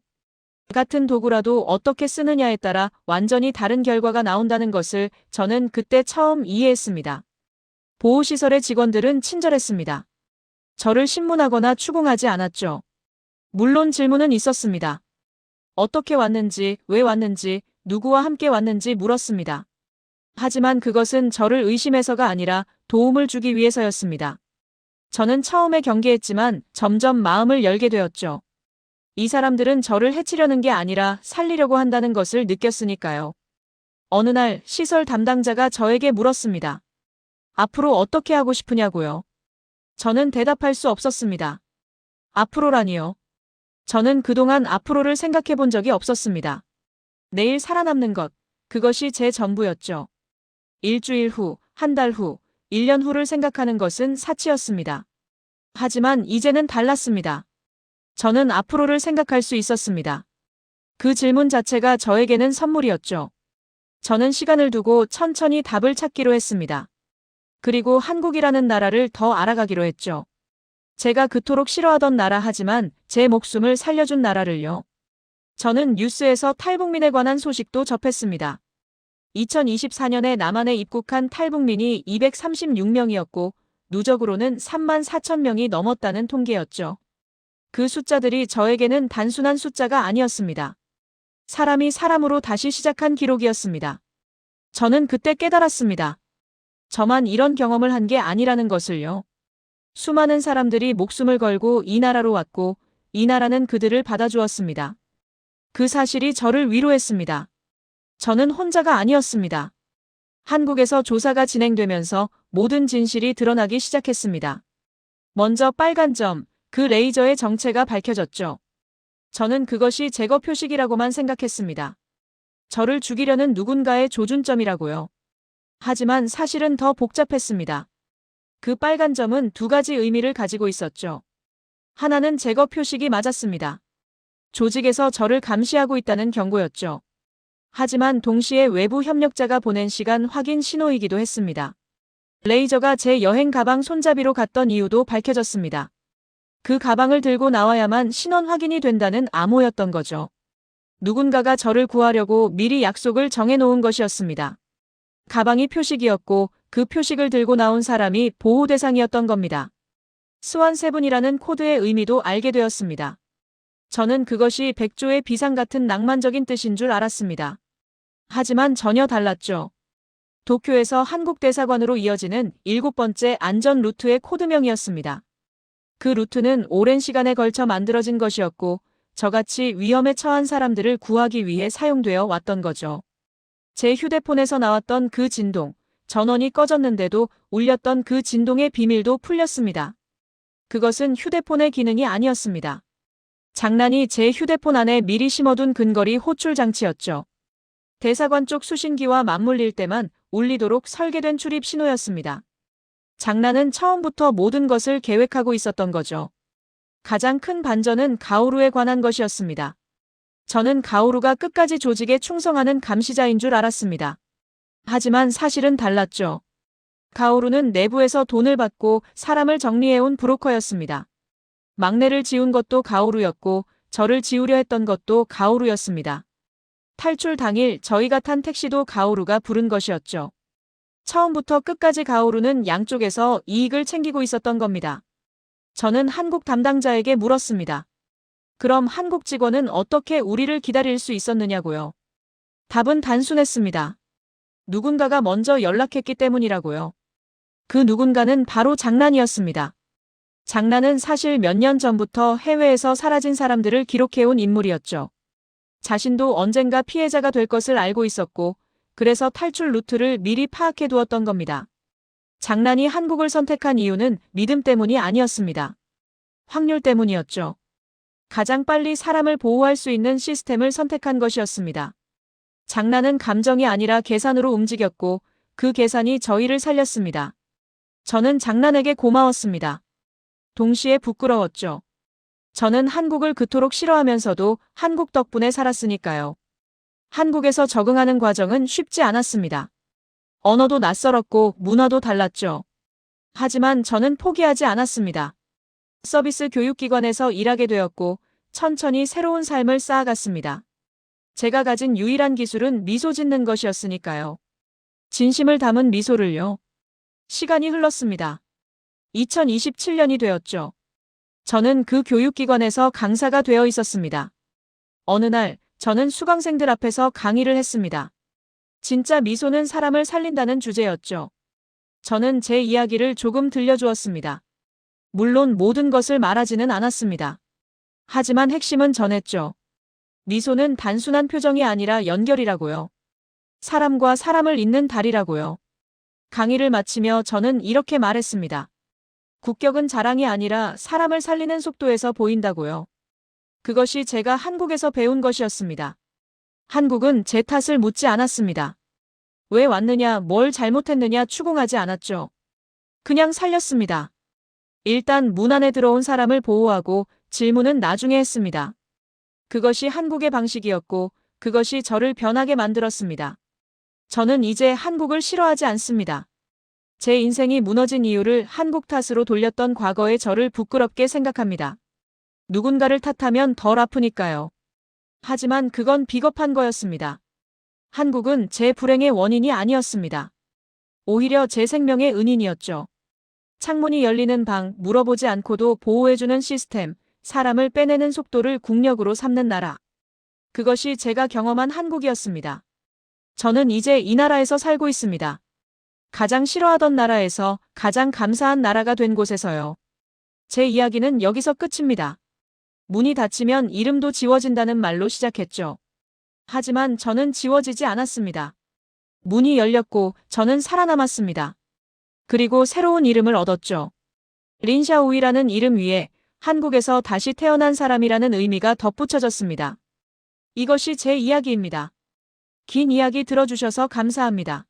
같은 도구라도 어떻게 쓰느냐에 따라 완전히 다른 결과가 나온다는 것을 저는 그때 처음 이해했습니다. 보호시설의 직원들은 친절했습니다. 저를 신문하거나 추궁하지 않았죠. 물론 질문은 있었습니다. 어떻게 왔는지, 왜 왔는지, 누구와 함께 왔는지 물었습니다. 하지만 그것은 저를 의심해서가 아니라 도움을 주기 위해서였습니다. 저는 처음에 경계했지만 점점 마음을 열게 되었죠. 이 사람들은 저를 해치려는 게 아니라 살리려고 한다는 것을 느꼈으니까요. 어느 날 시설 담당자가 저에게 물었습니다. 앞으로 어떻게 하고 싶으냐고요. 저는 대답할 수 없었습니다. 앞으로라니요. 저는 그동안 앞으로를 생각해 본 적이 없었습니다. 내일 살아남는 것, 그것이 제 전부였죠. 일주일 후, 한 달 후, 1년 후를 생각하는 것은 사치였습니다. 하지만 이제는 달랐습니다. 저는 앞으로를 생각할 수 있었습니다. 그 질문 자체가 저에게는 선물이었죠. 저는 시간을 두고 천천히 답을 찾기로 했습니다. 그리고 한국이라는 나라를 더 알아가기로 했죠. 제가 그토록 싫어하던 나라 하지만 제 목숨을 살려준 나라를요. 저는 뉴스에서 탈북민에 관한 소식도 접했습니다. 2024년에 남한에 입국한 탈북민이 236명이었고 누적으로는 3만 4천 명이 넘었다는 통계였죠. 그 숫자들이 저에게는 단순한 숫자가 아니었습니다. 사람이 사람으로 다시 시작한 기록이었습니다. 저는 그때 깨달았습니다. 저만 이런 경험을 한 게 아니라는 것을요. 수많은 사람들이 목숨을 걸고 이 나라로 왔고 이 나라는 그들을 받아주었습니다. 그 사실이 저를 위로했습니다. 저는 혼자가 아니었습니다. 한국에서 조사가 진행되면서 모든 진실이 드러나기 시작했습니다. 먼저 빨간 점, 그 레이저의 정체가 밝혀졌죠. 저는 그것이 제거 표식이라고만 생각했습니다. 저를 죽이려는 누군가의 조준점이라고요. 하지만 사실은 더 복잡했습니다. 그 빨간 점은 두 가지 의미를 가지고 있었죠. 하나는 제거 표식이 맞았습니다. 조직에서 저를 감시하고 있다는 경고였죠. 하지만 동시에 외부 협력자가 보낸 시간 확인 신호이기도 했습니다. 레이저가 제 여행 가방 손잡이로 갔던 이유도 밝혀졌습니다. 그 가방을 들고 나와야만 신원 확인이 된다는 암호였던 거죠. 누군가가 저를 구하려고 미리 약속을 정해놓은 것이었습니다. 가방이 표식이었고 그 표식을 들고 나온 사람이 보호 대상이었던 겁니다. 스완7이라는 코드의 의미도 알게 되었습니다. 저는 그것이 백조의 비상 같은 낭만적인 뜻인 줄 알았습니다. 하지만 전혀 달랐죠. 도쿄에서 한국 대사관으로 이어지는 7번째 안전 루트의 코드명이었습니다. 그 루트는 오랜 시간에 걸쳐 만들어진 것이었고 저같이 위험에 처한 사람들을 구하기 위해 사용되어 왔던 거죠. 제 휴대폰에서 나왔던 그 진동, 전원이 꺼졌는데도 울렸던 그 진동의 비밀도 풀렸습니다. 그것은 휴대폰의 기능이 아니었습니다. 장난이 제 휴대폰 안에 미리 심어둔 근거리 호출 장치였죠. 대사관 쪽 수신기와 맞물릴 때만 울리도록 설계된 출입 신호였습니다. 장난은 처음부터 모든 것을 계획하고 있었던 거죠. 가장 큰 반전은 가오루에 관한 것이었습니다. 저는 가오루가 끝까지 조직에 충성하는 감시자인 줄 알았습니다. 하지만 사실은 달랐죠. 가오루는 내부에서 돈을 받고 사람을 정리해온 브로커였습니다. 막내를 지운 것도 가오루였고 저를 지우려 했던 것도 가오루였습니다. 탈출 당일 저희가 탄 택시도 가오루가 부른 것이었죠. 처음부터 끝까지 가오루는 양쪽에서 이익을 챙기고 있었던 겁니다. 저는 한국 담당자에게 물었습니다. 그럼 한국 직원은 어떻게 우리를 기다릴 수 있었느냐고요. 답은 단순했습니다. 누군가가 먼저 연락했기 때문이라고요. 그 누군가는 바로 장난이었습니다. 장난은 사실 몇 년 전부터 해외에서 사라진 사람들을 기록해온 인물이었죠. 자신도 언젠가 피해자가 될 것을 알고 있었고 그래서 탈출 루트를 미리 파악해 두었던 겁니다. 장난이 한국을 선택한 이유는 믿음 때문이 아니었습니다. 확률 때문이었죠. 가장 빨리 사람을 보호할 수 있는 시스템을 선택한 것이었습니다. 장난은 감정이 아니라 계산으로 움직였고 그 계산이 저희를 살렸습니다. 저는 장난에게 고마웠습니다. 동시에 부끄러웠죠. 저는 한국을 그토록 싫어하면서도 한국 덕분에 살았으니까요. 한국에서 적응하는 과정은 쉽지 않았습니다. 언어도 낯설었고 문화도 달랐죠. 하지만 저는 포기하지 않았습니다. 서비스 교육기관에서 일하게 되었고 천천히 새로운 삶을 쌓아갔습니다. 제가 가진 유일한 기술은 미소 짓는 것이었으니까요. 진심을 담은 미소를요. 시간이 흘렀습니다. 2027년이 되었죠. 저는 그 교육기관에서 강사가 되어 있었습니다. 어느 날 저는 수강생들 앞에서 강의를 했습니다. 진짜 미소는 사람을 살린다는 주제였죠. 저는 제 이야기를 조금 들려주었습니다. 물론 모든 것을 말하지는 않았습니다. 하지만 핵심은 전했죠. 미소는 단순한 표정이 아니라 연결이라고요. 사람과 사람을 잇는 다리라고요. 강의를 마치며 저는 이렇게 말했습니다. 국격은 자랑이 아니라 사람을 살리는 속도에서 보인다고요. 그것이 제가 한국에서 배운 것이었습니다. 한국은 제 탓을 묻지 않았습니다. 왜 왔느냐, 뭘 잘못했느냐 추궁하지 않았죠. 그냥 살렸습니다. 일단 문 안에 들어온 사람을 보호하고 질문은 나중에 했습니다. 그것이 한국의 방식이었고 그것이 저를 변하게 만들었습니다. 저는 이제 한국을 싫어하지 않습니다. 제 인생이 무너진 이유를 한국 탓으로 돌렸던 과거의 저를 부끄럽게 생각합니다. 누군가를 탓하면 덜 아프니까요. 하지만 그건 비겁한 거였습니다. 한국은 제 불행의 원인이 아니었습니다. 오히려 제 생명의 은인이었죠. 창문이 열리는 방, 물어보지 않고도 보호해주는 시스템, 사람을 빼내는 속도를 국력으로 삼는 나라. 그것이 제가 경험한 한국이었습니다. 저는 이제 이 나라에서 살고 있습니다. 가장 싫어하던 나라에서 가장 감사한 나라가 된 곳에서요. 제 이야기는 여기서 끝입니다. 문이 닫히면 이름도 지워진다는 말로 시작했죠. 하지만 저는 지워지지 않았습니다. 문이 열렸고 저는 살아남았습니다. 그리고 새로운 이름을 얻었죠. 린샤오이라는 이름 위에 한국에서 다시 태어난 사람이라는 의미가 덧붙여졌습니다. 이것이 제 이야기입니다. 긴 이야기 들어주셔서 감사합니다.